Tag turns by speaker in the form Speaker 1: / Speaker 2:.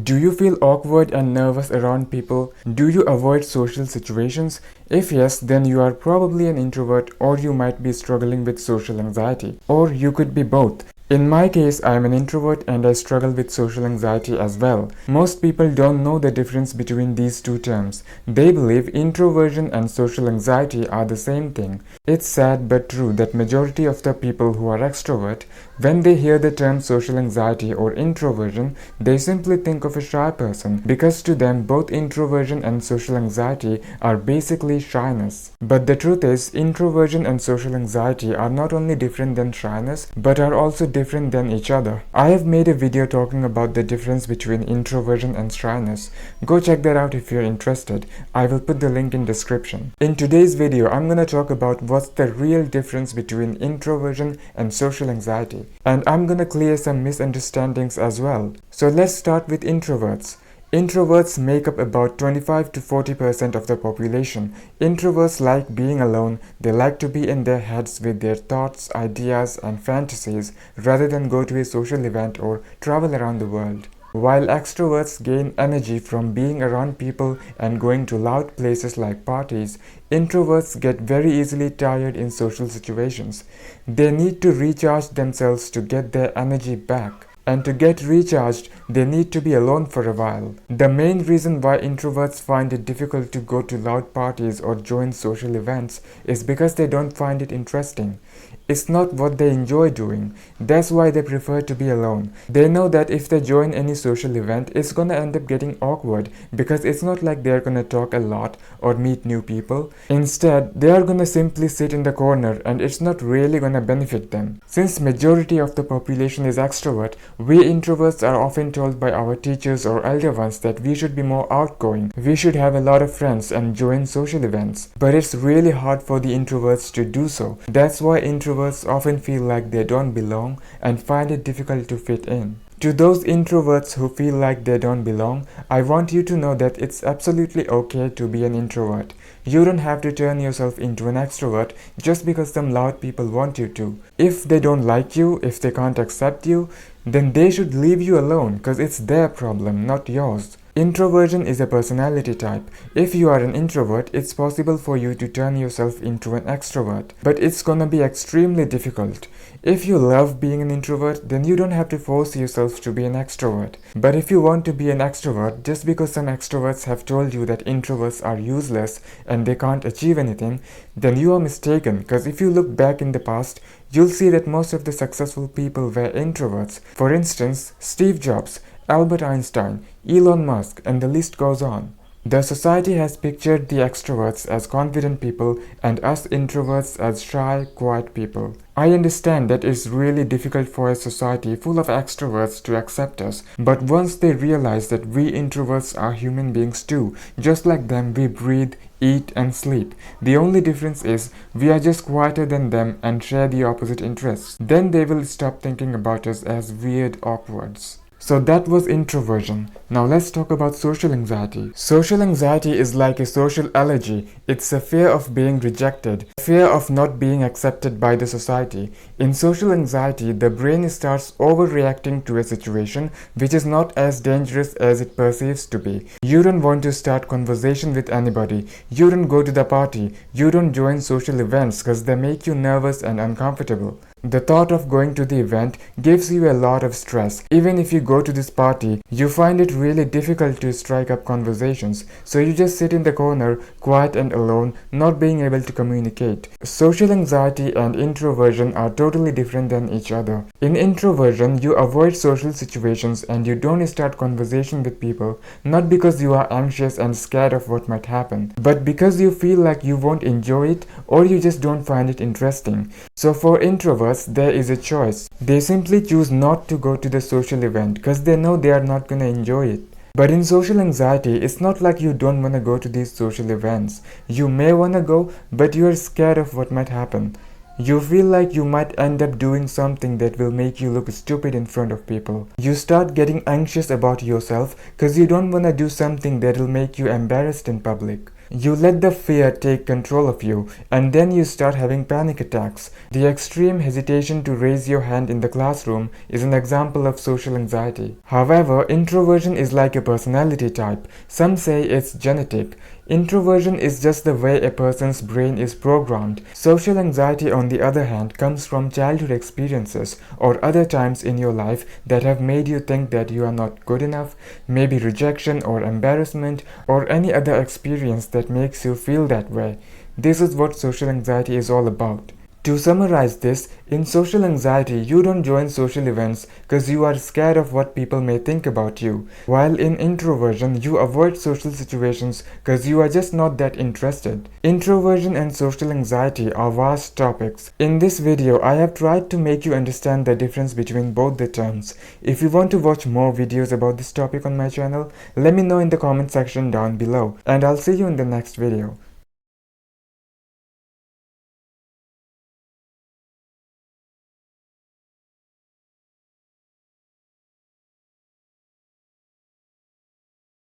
Speaker 1: Do you feel awkward and nervous around people? Do you avoid social situations? If yes, then you are probably an introvert, or you might be struggling with social anxiety. Or you could be both. In my case, I am an introvert and I struggle with social anxiety as well. Most people don't know the difference between these two terms. They believe introversion and social anxiety are the same thing. It's sad but true that majority of the people who are extrovert, when they hear the term social anxiety or introversion, they simply think of a shy person, because to them both introversion and social anxiety are basically shyness. But the truth is, introversion and social anxiety are not only different than shyness, but are also different than each other. I have made a video talking about the difference between introversion and shyness. Go check that out if you're interested. I will put the link in description. In today's video, I'm gonna talk about what's the real difference between introversion and social anxiety. And I'm gonna clear some misunderstandings as well. So let's start with introverts. Introverts make up about 25 to 40% of the population. Introverts like being alone. They like to be in their heads with their thoughts, ideas, and fantasies rather than go to a social event or travel around the world. While extroverts gain energy from being around people and going to loud places like parties, introverts get very easily tired in social situations. They need to recharge themselves to get their energy back. And to get recharged, they need to be alone for a while. The main reason why introverts find it difficult to go to loud parties or join social events is because they don't find it interesting. It's not what they enjoy doing. That's why they prefer to be alone. They know that if they join any social event, it's gonna end up getting awkward because it's not like they're gonna talk a lot or meet new people. Instead, they are gonna simply sit in the corner and it's not really gonna benefit them. Since majority of the population is extrovert, we introverts are often told by our teachers or elder ones that we should be more outgoing. We should have a lot of friends and join social events. But it's really hard for the introverts to do so. That's why introverts often feel like they don't belong and find it difficult to fit in. To those introverts who feel like they don't belong, I want you to know that it's absolutely okay to be an introvert. You don't have to turn yourself into an extrovert just because some loud people want you to. If they don't like you, if they can't accept you, then they should leave you alone because it's their problem, not yours. Introversion is a personality type. If you are an introvert, it's possible for you to turn yourself into an extrovert, but it's gonna be extremely difficult. If you love being an introvert, then you don't have to force yourself to be an extrovert. But if you want to be an extrovert just because some extroverts have told you that introverts are useless and they can't achieve anything, then you are mistaken, because if you look back in the past, you'll see that most of the successful people were introverts. For instance, Steve Jobs, Albert Einstein, Elon Musk, and the list goes on. The society has pictured the extroverts as confident people and us introverts as shy, quiet people. I understand that it's really difficult for a society full of extroverts to accept us, but once they realize that we introverts are human beings too, just like them, we breathe, eat, and sleep. The only difference is we are just quieter than them and share the opposite interests. Then they will stop thinking about us as weird awkwards. So that was introversion. Now let's talk about social anxiety. Social anxiety is like a social allergy. It's a fear of being rejected, a fear of not being accepted by the society. In social anxiety, the brain starts overreacting to a situation which is not as dangerous as it perceives to be. You don't want to start conversation with anybody. You don't go to the party. You don't join social events because they make you nervous and uncomfortable. The thought of going to the event gives you a lot of stress. Even if you go to this party, you find it really difficult to strike up conversations. So you just sit in the corner, quiet and alone, not being able to communicate. Social anxiety and introversion are totally different than each other. In introversion, you avoid social situations and you don't start conversation with people, not because you are anxious and scared of what might happen, but because you feel like you won't enjoy it or you just don't find it interesting. So for introverts, there is a choice. They simply choose not to go to the social event because they know they are not gonna enjoy it. But in social anxiety, it's not like you don't wanna go to these social events. You may wanna go, but you are scared of what might happen. You feel like you might end up doing something that will make you look stupid in front of people. You start getting anxious about yourself because you don't want to do something that will make you embarrassed in public. You let the fear take control of you, and then you start having panic attacks. The extreme hesitation to raise your hand in the classroom is an example of social anxiety. However, introversion is like a personality type. Some say it's genetic. Introversion is just the way a person's brain is programmed. Social anxiety, on the other hand, comes from childhood experiences or other times in your life that have made you think that you are not good enough, maybe rejection or embarrassment or any other experience that makes you feel that way. This is what social anxiety is all about. To summarize this, in social anxiety, you don't join social events because you are scared of what people may think about you, while in introversion, you avoid social situations because you are just not that interested. Introversion and social anxiety are vast topics. In this video, I have tried to make you understand the difference between both the terms. If you want to watch more videos about this topic on my channel, let me know in the comment section down below, and I'll see you in the next video.